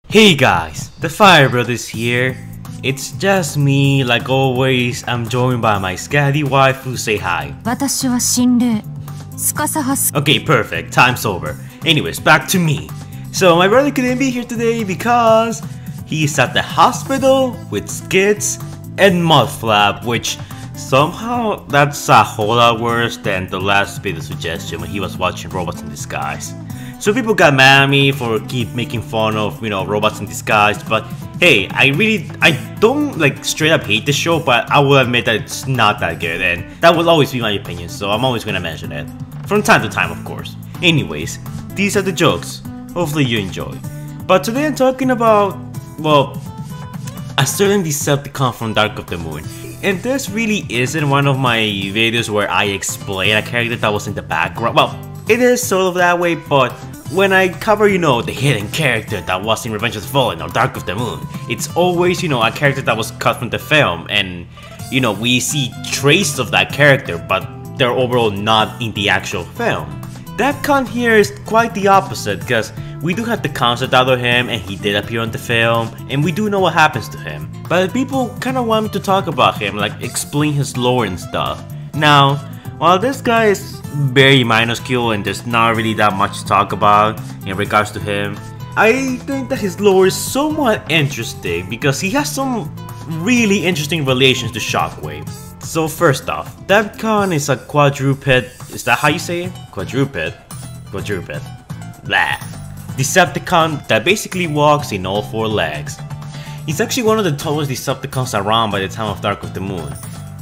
Hey guys, the Fire Brothers here. It's just me, like always. I'm joined by my scatty wife who say hi. Okay, perfect. Time's over. Anyways, back to me. So my brother couldn't be here today because he's at the hospital with Skids and Mudflap, which somehow that's a whole lot worse than the last video suggestion when he was watching Robots in Disguise. So people got mad at me for keep making fun of, Robots in Disguise, but hey, I don't like straight up hate the show, but I will admit that it's not that good, and that will always be my opinion, so I'm always gonna mention it. From time to time, of course. Anyways, these are the jokes. Hopefully you enjoy. But today I'm talking about, well, a certain Decepticon from Dark of the Moon. And this really isn't one of my videos where I explain a character that was in the background. Well, it is sort of that way, but when I cover, the hidden character that was in Revenge of the Fallen or Dark of the Moon, it's always, a character that was cut from the film, and, we see traces of that character, but they're overall not in the actual film. Devcon here is quite the opposite, because we do have the concept out of him, and he did appear on the film, and we do know what happens to him. But people kind of want me to talk about him, like explain his lore and stuff. Now, while this guy is very minuscule and there's not really that much to talk about in regards to him, I think that his lore is somewhat interesting because he has some really interesting relations to Shockwave. So first off, Devcon is a quadruped, is that how you say it? Quadruped? Blah. Decepticon that basically walks in all four legs. He's actually one of the tallest Decepticons around by the time of Dark of the Moon.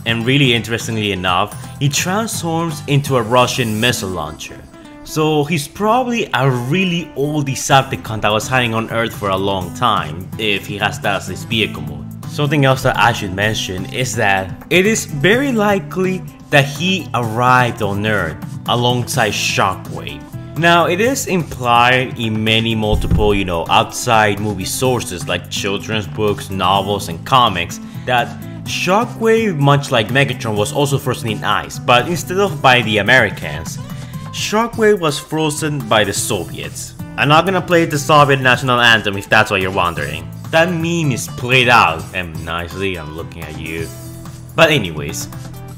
And really interestingly enough, he transforms into a Russian missile launcher. So he's probably a really old Decepticon that was hiding on Earth for a long time, if he has that as his vehicle mode. Something else that I should mention is that it is very likely that he arrived on Earth alongside Shockwave. Now it is implied in many multiple, outside movie sources like children's books, novels, and comics that Shockwave, much like Megatron, was also frozen in ice, but instead of by the Americans, Shockwave was frozen by the Soviets. I'm not gonna play the Soviet national anthem if that's what you're wondering. That meme is played out, and nicely, I'm looking at you. But anyways,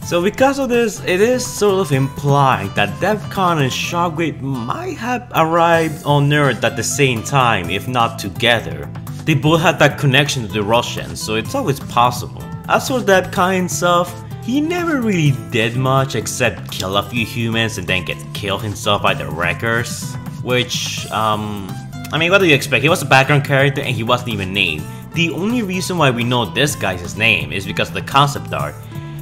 so because of this, it is sort of implied that Devcon and Shockwave might have arrived on Earth at the same time, if not together. They both had that connection to the Russians, so it's always possible. As for Devcon himself, he never really did much except kill a few humans and then get killed himself by the Wreckers. Which, what do you expect? He was a background character and he wasn't even named. The only reason why we know this guy's name is because of the concept art.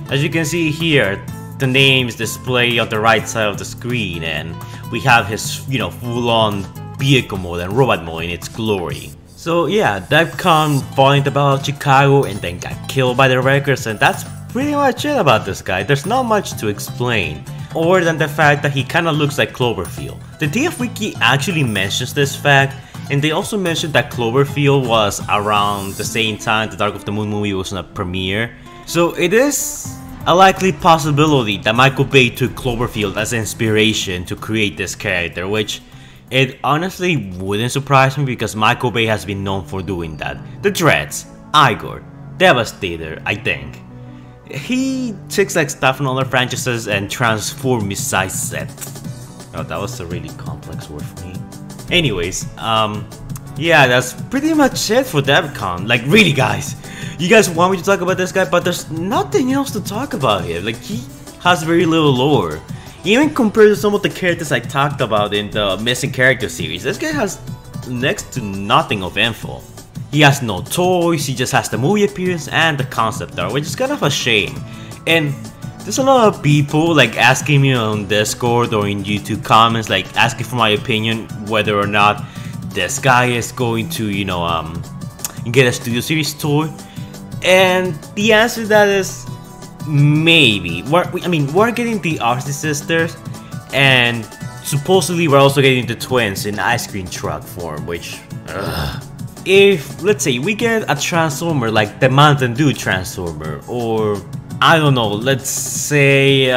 As you can see here, the name is displayed on the right side of the screen, and we have his, full-on vehicle mode and robot mode in its glory. So yeah, Devcon fought in the Battle of Chicago and then got killed by the Wreckers, and that's pretty much it about this guy. There's not much to explain, other than the fact that he kinda looks like Cloverfield. The DF Wiki actually mentions this fact, and they also mentioned that Cloverfield was around the same time the Dark of the Moon movie was in a premiere. So it is a likely possibility that Michael Bay took Cloverfield as inspiration to create this character, which it honestly wouldn't surprise me because Michael Bay has been known for doing that. The Dreads, Igor, Devastator, I think. He takes like stuff from other franchises and transforms it. Oh, that was a really complex word for me. Anyways, yeah, that's pretty much it for Devcon. Like, really guys, you guys want me to talk about this guy, but there's nothing else to talk about here. Like, he has very little lore. Even compared to some of the characters I talked about in the Missing Character series, this guy has next to nothing of info. He has no toys, he just has the movie appearance and the concept art, which is kind of a shame. And there's a lot of people like asking me on Discord or in YouTube comments, like asking for my opinion whether or not this guy is going to, get a Studio Series toy. And the answer to that is maybe. We're getting the Austin sisters, and supposedly we're also getting the twins in ice cream truck form, which, if, let's say, we get a transformer like the Mountain Dew transformer, or, I don't know, let's say,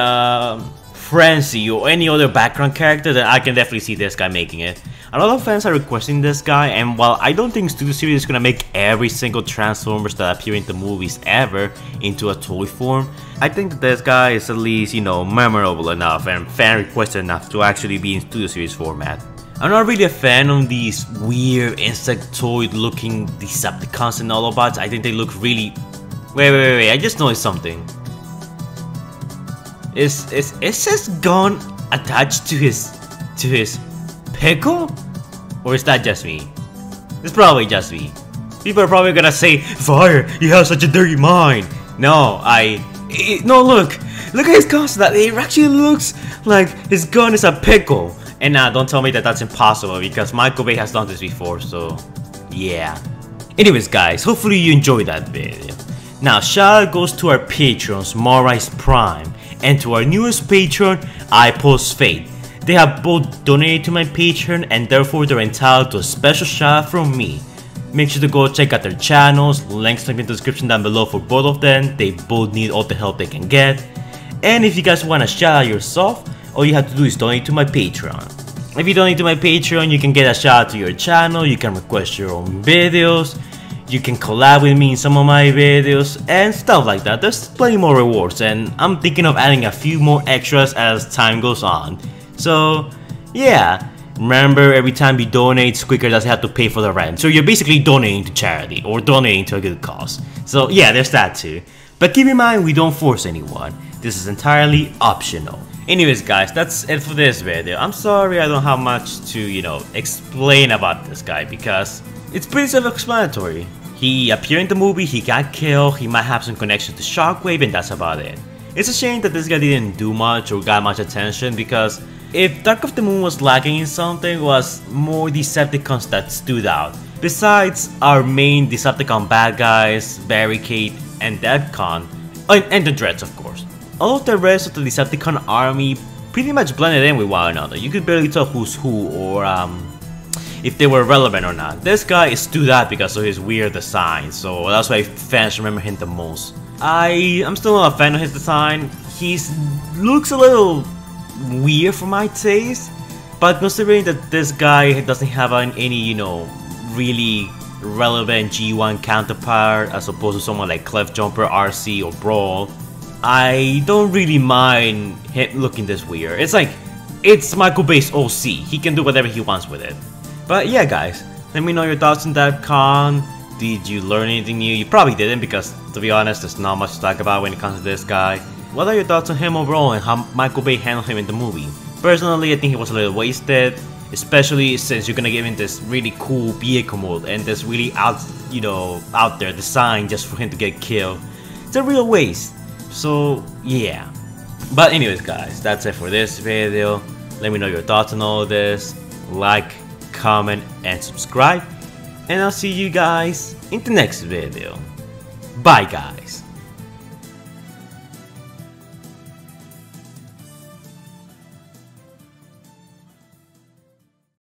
Frenzy or any other background character, then I can definitely see this guy making it. A lot of fans are requesting this guy, and while I don't think Studio Series is gonna make every single Transformers that appear in the movies ever into a toy form, I think this guy is at least, you know, memorable enough and fan requested enough to actually be in Studio Series format. I'm not really a fan of these weird insectoid looking Decepticons and Autobots. I think they look really... Wait, I just noticed something. Is his gun attached to his pickle? Or is that just me? It's probably just me. People are probably gonna say, Fire, you have such a dirty mind. No, no, look at his gun. That it actually looks like his gun is a pickle. And now don't tell me that that's impossible because Michael Bay has done this before, so yeah. Anyways guys, hopefully you enjoyed that video. Now shout out goes to our patrons Morais Prime and to our newest patron iPostFate. They have both donated to my Patreon and therefore they're entitled to a special shout out from me. Make sure to go check out their channels, links in the description down below for both of them. They both need all the help they can get. And if you guys want to shout out yourself, all you have to do is donate to my Patreon. If you donate to my Patreon, you can get a shout out to your channel, you can request your own videos, you can collab with me in some of my videos, and stuff like that. There's plenty more rewards, and I'm thinking of adding a few more extras as time goes on. So, yeah. Remember, every time you donate, Squeaker doesn't have to pay for the rent. So you're basically donating to charity, or donating to a good cause. So yeah, there's that too. But keep in mind, we don't force anyone. This is entirely optional. Anyways guys, that's it for this video. I'm sorry I don't have much to, you know, explain about this guy because it's pretty self-explanatory. He appeared in the movie, he got killed, he might have some connection to Shockwave, and that's about it. It's a shame that this guy didn't do much or got much attention because if Dark of the Moon was lacking in something, it was more Decepticons that stood out. Besides our main Decepticon bad guys, Barricade and Devcon, and the Dreads of course. All of the rest of the Decepticon army pretty much blended in with one another. You could barely tell who's who or if they were relevant or not. This guy stood out because of his weird design, so that's why fans remember him the most. I'm still not a fan of his design. He looks a little weird for my taste, but considering that this guy doesn't have any, you know, really relevant G1 counterpart as opposed to someone like Clef Jumper, RC, or Brawl, I don't really mind him looking this weird. It's like, it's Michael Bay's OC. He can do whatever he wants with it. But yeah guys, let me know your thoughts on Devcon. Did you learn anything new? You probably didn't because, to be honest, there's not much to talk about when it comes to this guy. What are your thoughts on him overall and how Michael Bay handled him in the movie? Personally, I think he was a little wasted, especially since you're gonna give him this really cool vehicle mode and this really out there design just for him to get killed. It's a real waste. So yeah. But anyways guys, that's it for this video. Let me know your thoughts on all of this. Like, comment, and subscribe. And I'll see you guys in the next video. Bye guys.